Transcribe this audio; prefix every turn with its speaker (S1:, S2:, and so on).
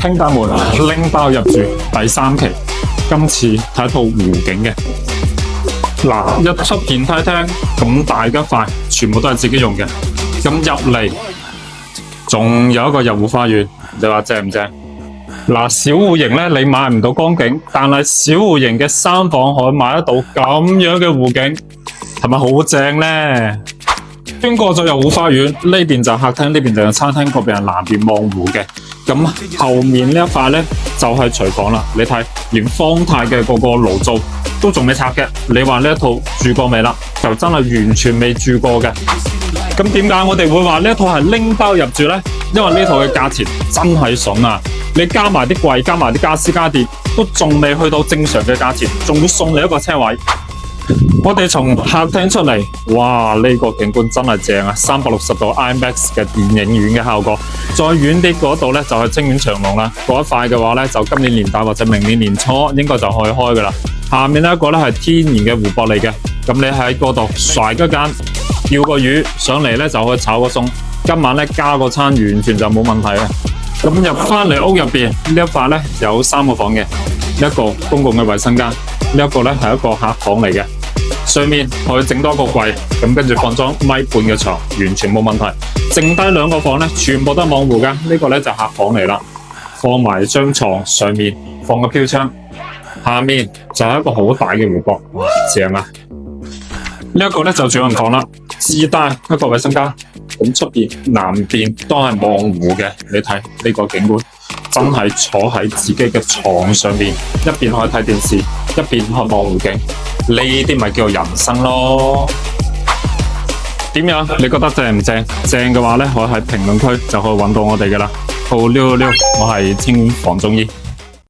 S1: 兄弟們，拎包入住第3期，今次睇套湖景嘅。嗱，一出電梯廳咁大一塊，全部都係自己用嘅。咁入嚟仲有一個入戶花園，你話正唔正？嗱，小戶型咧你買唔到江景，但係小戶型嘅3房可以買得到咁樣嘅湖景，係咪好正呢？經過咗入戶花園，呢邊就客廳，呢邊就係餐廳，嗰邊係南邊望湖嘅。咁後面呢一塊咧就係廚房啦。你睇，連方太嘅嗰個爐灶都仲未拆嘅。你話呢一套住過未啦？就真係完全未住過嘅。咁點解我哋會話呢一套係拎包入住呢？因為呢套嘅價錢真係筍啊！你加埋啲櫃，加埋啲家私家電，都仲未去到正常嘅價錢，仲會送你一個車位。我哋從客廳出嚟，哇！呢個景觀真係正啊！360度 IMAX 嘅電影院嘅效果。再遠啲嗰度呢，就係清遠長隆啦。嗰一塊嘅話呢，就今年年底或者明年年初應該就可以開噶啦。下面呢一個呢係天然嘅湖泊嚟嘅，咁你喺嗰度甩一間，釣個魚上嚟呢，就可以炒個餸。今晚呢加個餐完全就冇問題嘅。咁入翻嚟屋入邊呢一塊呢，有3個房嘅，一個公共嘅衛生間，呢一個呢係一個客房嚟嘅。上面可以整多個櫃，咁跟住放裝1.5米嘅床，完全冇問題。剩低2個房呢，全部都係望湖噶。呢個呢就客房嚟啦，放埋張床，上面放個飄窗，下面就係一個好大嘅湖泊，哇，正啊！呢一個呢就主人房啦，自帶一個衛生間。咁出邊南邊都係望湖嘅，你睇呢個景觀，真係坐喺自己嘅床上面，一邊可以睇電視，一邊可以望湖景，呢啲咪叫做人生咯。點樣？你覺得正唔正？正嘅話呢，可以喺評論區就可以揾到我哋噶啦。好，溜溜，我係清遠房中醫。